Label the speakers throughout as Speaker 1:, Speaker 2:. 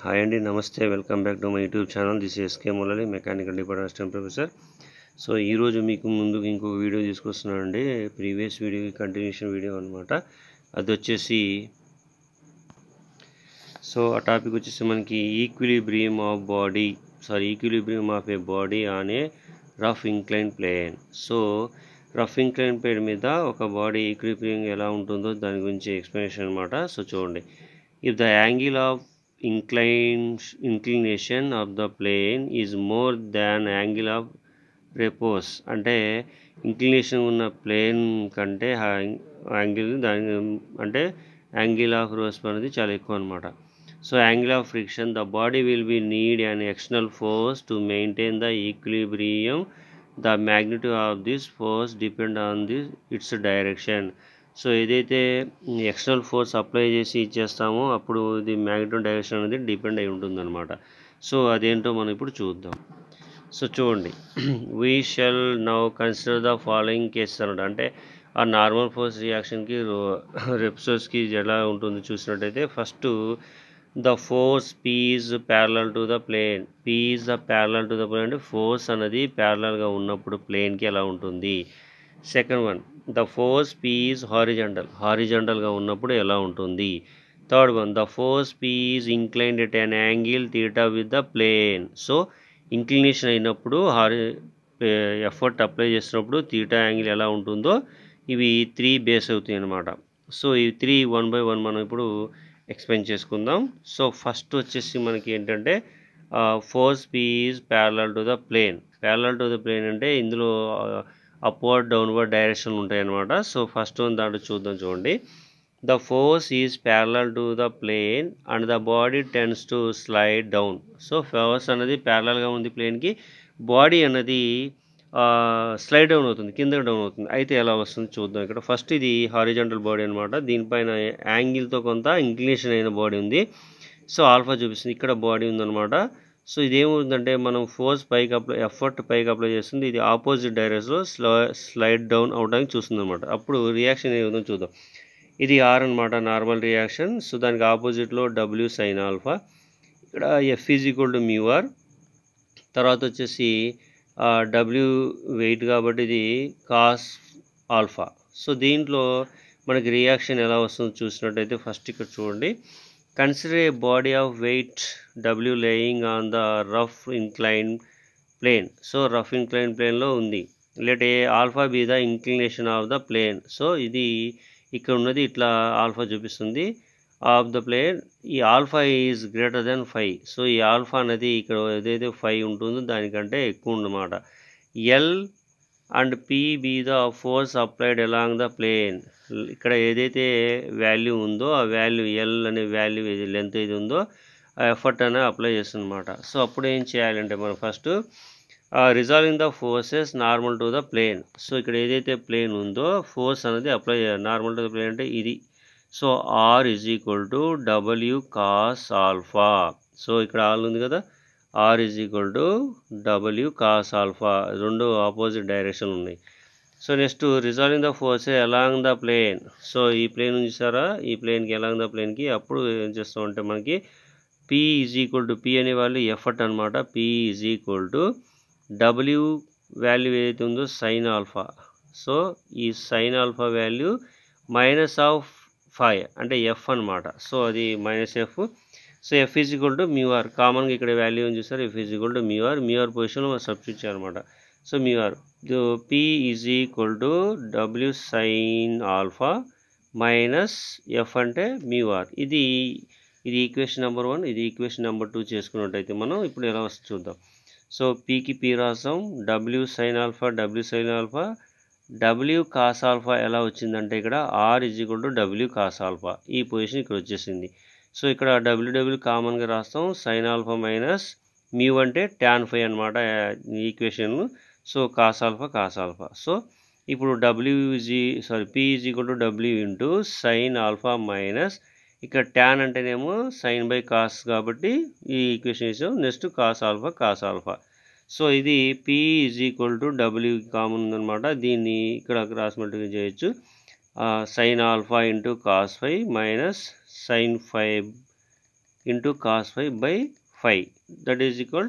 Speaker 1: Hi అండి, నమస్తే. Welcome back to my YouTube channel. This S K Murali, mechanical department assistant professor. So ఈరోజు మీకు ముందుకు ఇంకొక వీడియో తీసుకొస్తున్నానండి. ప్రీవియస్ వీడియో కంటిన్యూషన్ వీడియో అనమాట. అది వచ్చేసి ఆ టాపిక్ వచ్చేసి మనకి equilibrium of a body on a rough incline plane. So rough incline plane మీద ఒక బాడీ ఈక్విలిబ్రియం ఎలా ఉంటుందో దాని గురించి ఎక్స్ప్లెనేషన్ అనమాట. సో చూడండి, if the angle of inclination of the plane is more than angle of repose, అంటే inclination ఉన్న ప్లేన్ కంటే యాంగిల్ దాని అంటే యాంగిల్ ఆఫ్ రోస్ అనేది చాలా ఎక్కువ అనమాట. So angle of friction, the body will be need an external force to maintain the equilibrium. The magnitude of this force depend on its direction. So ఏదైతే external force apply చేసి ఇచ్చేస్తామో అప్పుడు ఇది magnetic direction అనేది depend అయి ఉంటుందన్నమాట. So అదేంటో మనం ఇప్పుడు చూద్దాం. సో చూడండి, we shall now consider the following cases అన్నమాట. అంటే ఆ నార్మల్ ఫోర్స్ రియాక్షన్కి రెప్సోర్స్కి ఎలా ఉంటుంది చూసినట్టయితే, first the force P is parallel to the plane. P is the parallel to the plane అంటే ఫోర్స్ అనేది ప్యారలల్గా ఉన్నప్పుడు ప్లేన్కి ఎలా ఉంటుంది. Second one, the force P is హారిజంటల్గా ఉన్నప్పుడు ఎలా ఉంటుంది. Third one, the force P is inclined at an angle theta with the plane. So inclination అయినప్పుడు ఎఫర్ట్ అప్లై చేసినప్పుడు థీటా యాంగిల్ ఎలా ఉంటుందో ఇవి 3 బేస్ అవుతాయి అన్నమాట. సో ఈ 3 1 by 1 మనం ఇప్పుడు ఎక్స్ప్లెయిన్ చేసుకుందాం. సో ఫస్ట్ వచ్చేసి మనకి ఏంటంటే force P is parallel to the plane. Parallel to the plane అంటే ఇందులో అప్వర్డ్ డౌన్వర్డ్ డైరెక్షన్ ఉంటాయి అన్నమాట. సో ఫస్ట్ దాంట్లో చూడండి, the force is parallel to the plane and the body tends to slide down. So force అనేది ప్యారలల్గా ఉంది ప్లేన్కి, బాడీ అనేది స్లైడ్ డౌన్ అవుతుంది, కిందకి డౌన్ అవుతుంది. అయితే ఎలా వస్తుంది చూద్దాం. ఇక్కడ ఫస్ట్ ఇది హారిజంటల్ బాడీ అనమాట. దీనిపైన యాంగిల్తో కొంత ఇంక్లినేషన్ అయిన బాడీ ఉంది. సో ఆల్ఫా చూపిస్తుంది, ఇక్కడ బాడీ ఉందన్నమాట. సో ఇదేమవుతుందంటే మనం ఫోర్స్ ఎఫర్ట్ పైకి అప్లై చేస్తుంది, ఇది ఆపోజిట్ డైరెక్షన్లో స్లైడ్ డౌన్ అవడానికి చూస్తుంది అనమాట. అప్పుడు రియాక్షన్ ఏముందో చూద్దాం. ఇది R అనమాట, నార్మల్ రియాక్షన్. సో దానికి ఆపోజిట్లో W సైన్ ఆల్ఫా. ఇక్కడ F is equal to μr. తర్వాత వచ్చేసి W వెయిట్ కాబట్టి ఇది కాస్ ఆల్ఫా. సో దీంట్లో మనకి రియాక్షన్ ఎలా వస్తుందో చూసినట్టయితే ఫస్ట్ ఇక్కడ చూడండి, consider a body of weight W laying on the rough incline plane. So rough incline ప్లేన్లో ఉంది. Let a alpha be the inclination of the plane. So ఇది ఇక్కడ ఉన్నది ఇట్లా ఆల్ఫా చూపిస్తుంది ఆఫ్ ద ప్లేన్. ఈ alpha is greater than 5. So ఈ alpha అనేది ఇక్కడ ఏదైతే 5 ఉంటుందో దానికంటే ఎక్కువ ఉందన్నమాట. L and P be the force applied along the plane. ఇక్కడ ఏదైతే వాల్యూ ఉందో ఆ వాల్యూ L అనే వాల్యూ లెంత్ ఏది ఉందో ఆ ఎఫర్ట్ అనేది అప్లై చేస్తుంది అనమాట. సో అప్పుడు ఏం చేయాలంటే మనం first resolving the forces normal to the plane. So ఇక్కడ ఏదైతే ప్లేన్ ఉందో ఫోర్స్ అనేది అప్లై చేయాలి. నార్మల్ టు ద ప్లేన్ అంటే ఇది. So R is equal to W cos alpha. So ఇక్కడ ఆల్ ఉంది కదా, R is equal to W cos alpha. రెండు ఆపోజిట్ డైరెక్షన్ ఉన్నాయి. So next resolving the forces along the plane. So ఈ plane చూసారా, ఈ ప్లేన్కి అలాంగ్ ద ప్లేన్కి అప్పుడు ఏం చేస్తామంటే మనకి P is equal to, P అనే వాళ్ళు ఎఫర్ట్ అనమాట. P is equal to W value ఏదైతే ఉందో సైన్ ఆల్ఫా. సో ఈ sine alpha value minus of 5 అంటే F అనమాట. సో అది -F. So F is equal to μr. కామన్గా ఇక్కడ వాల్యూ ఏం చూస్తారు, F is equal to μr పొజిషన్లో మనం సబ్స్టిట్యూట్ చేయాలన్నమాట. So μr P is equal to W sine alpha minus F అంటే μr. ఇది ఈక్వేషన్ నెంబర్ 1, ఇది ఈక్వేషన్ నెంబర్ 2 చేసుకున్నట్టయితే మనం ఇప్పుడు ఎలా వస్తుంది చూద్దాం. సో Pకి P రాసాం, W sine alpha W cos alpha ఎలా వచ్చిందంటే ఇక్కడ R is equal to W cos alpha. ఈ పొజిషన్ ఇక్కడ వచ్చేసింది. సో ఇక్కడ W కామన్గా రాస్తాం, సైన్ ఆల్ఫా మైనస్ μ అంటే tan 5 అనమాట equation. So cos alpha. So ఇప్పుడు P is equal to W into sine alpha minus ఇక్కడ tan అంటేనేమో సైన్ బై కాస్ కాబట్టి ఈ ఈక్వేషన్ ఇస్తాం. Next cos alpha. సో ఇది P is equal to W common ఉందన్నమాట. దీన్ని ఇక్కడ రాసినట్టుగా చేయొచ్చు. sin alpha into cos phi minus sin phi into cos phi by phi, that is equal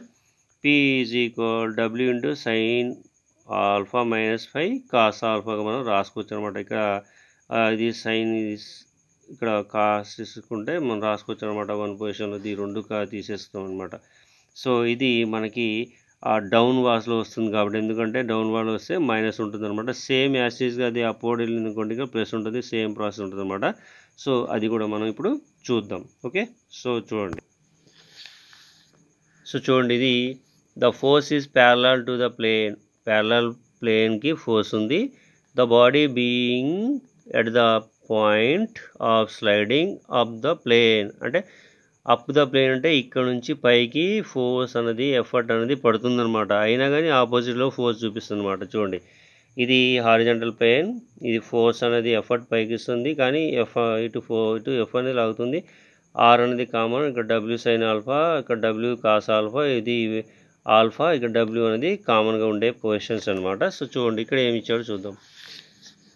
Speaker 1: P is equal W into sin alpha minus phi cos alpha మనం రాసుకోవచ్చు అనమాట. ఇక్కడ ఇది sign ఇక్కడ కాస్ తీసుకుంటే మనం రాసుకోవచ్చు అనమాట. వన్ పొజిషన్లో ఇది రెండు తీసేస్తాం అనమాట. సో ఇది మనకి డౌన్ వాస్లో వస్తుంది కాబట్టి, ఎందుకంటే డౌన్ వాల్ వస్తే మైనస్ ఉంటుంది అనమాట. సేమ్ యాసిడ్గా అది అప్వర్డ్ వెళ్ళింది అనుకోండి, ప్లస్ ఉంటుంది, సేమ్ ప్రాసెస్ ఉంటుంది అనమాట. సో అది కూడా మనం ఇప్పుడు చూద్దాం. ఓకే, సో చూడండి. సో చూడండి, ఇది the force is parallel to the plane, parallel ప్లేన్కి ఫోర్స్ ఉంది. The body being at the point of sliding up the plane, అంటే అప్ ద ప్లేన్ అంటే ఇక్కడ నుంచి పైకి ఫోర్స్ అనేది ఎఫర్ట్ అనేది పడుతుందన్నమాట. అయినా కానీ ఆపోజిట్లో ఫోర్స్ చూపిస్తుంది అనమాట. చూడండి, ఇది హారిజంటల్ ప్లేన్, ఇది ఫోర్స్ అనేది ఎఫర్ట్ పైకి ఇస్తుంది, కానీ ఇటు ఎఫ్ అనేది లాగుతుంది. ఆర్ అనేది కామన్, ఇక్కడ డబ్ల్యూ సైన్ ఆల్ఫా, ఇక్కడ డబ్ల్యూ కాస్ ఆల్ఫా, ఇది ఆల్ఫా, ఇక్కడ డబ్ల్యూ అనేది కామన్గా ఉండే పొజిషన్స్ అనమాట. సో చూడండి, ఇక్కడ ఏమి ఇచ్చాడో చూద్దాం.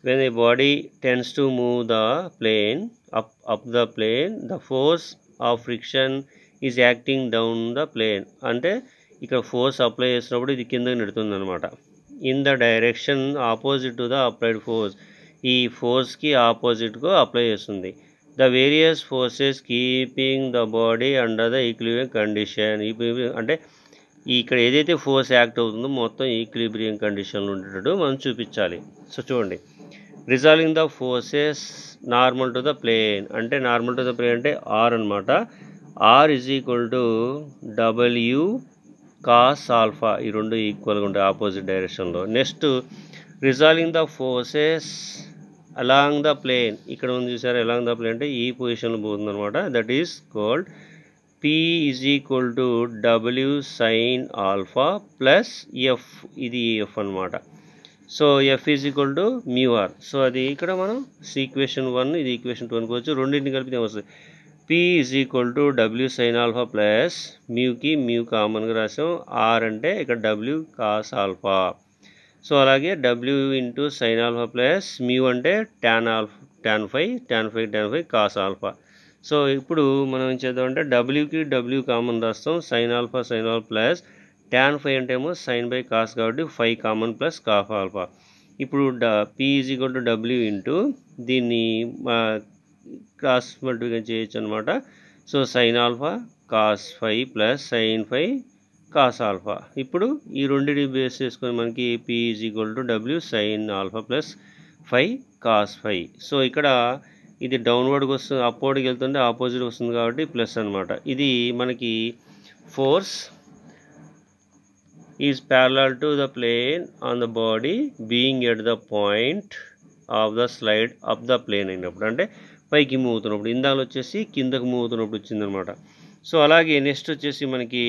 Speaker 1: When a body tends to move the plane up the plane, the force of friction is acting down the plane, అంటే ఇక్కడ ఫోర్స్ అప్లై చేసినప్పుడు ఇది కిందకి నెడుతుంది అనమాట. In the direction opposite to the applied force, ఈ ఫోర్స్కి ఆపోజిట్గా అప్లై చేస్తుంది. The various forces keeping the body under the equilibrium condition, అంటే ఇక్కడ ఏదైతే ఫోర్స్ యాక్ట్ అవుతుందో మొత్తం ఈక్విలిబ్రియం కండిషన్లో ఉండేటట్టు మనం చూపించాలి. సో చూడండి, resolving the forces normal to the plane, అంటే నార్మల్ టు ద ప్లేన్ అంటే ఆర్ అనమాట. R is equal to W cos alpha, ఈ రెండు ఈక్వల్గా ఉంటాయి ఆపోజిట్ డైరెక్షన్లో. Next resolving the forces along the plane, ఇక్కడ ఉంది చూసారు, అలాంగ్ ద ప్లేన్ అంటే ఈ పొజిషన్లో పోతుంది అనమాట. That is called P is equal to W sine alpha plus F, ఇది ఎఫ్ అనమాట. So F is equal to mu R. So అది ఇక్కడ మనం ఈక్వేషన్ 1, ఇది ఈక్వేషన్ 2 అనుకోవచ్చు. రెండింటిని కలిపితే వస్తుంది P is equal to W sine alpha plus మ్యూకి మ్యూ కామన్గా రాసాం, ఆర్ అంటే ఇక్కడ డబ్ల్యూ కాస్ ఆల్ఫా. సో అలాగే W into sine alpha plus mu అంటే tan phi cos alpha. So ఇప్పుడు మనం ఏం చేద్దామంటే డబ్ల్యూకి డబ్ల్యూ కామన్ రాస్తాం, sine alpha plus tan phi అంటే ఏమో సైన్ బై కాస్ కాబట్టి 5 కామన్ ప్లస్ కాఫ్ ఆల్ఫా. ఇప్పుడు P is equal to W into దీన్ని క్రాస్ మల్టిప్లికేషన్ చేయొచ్చు అనమాట. So sine alpha cos 5 plus sine 5 cos alpha. ఇప్పుడు ఈ రెండింటిని బేస్ చేసుకొని మనకి P is equal to W sine alpha plus 5 cos 5. So ఇక్కడ ఇది డౌన్వర్డ్కి వస్తుంది, అప్వర్డ్కి వెళ్తుంటే ఆపోజిట్ వస్తుంది కాబట్టి ప్లస్ అనమాట. ఇది మనకి force is parallel to the plane on the body being at the point of the slide up the plane అయినప్పుడు, అంటే పైకి మూవ్ అవుతున్నప్పుడు. ఇందాక వచ్చేసి కిందకు మూవ్ అవుతున్నప్పుడు వచ్చిందనమాట. సో అలాగే నెక్స్ట్ వచ్చేసి మనకి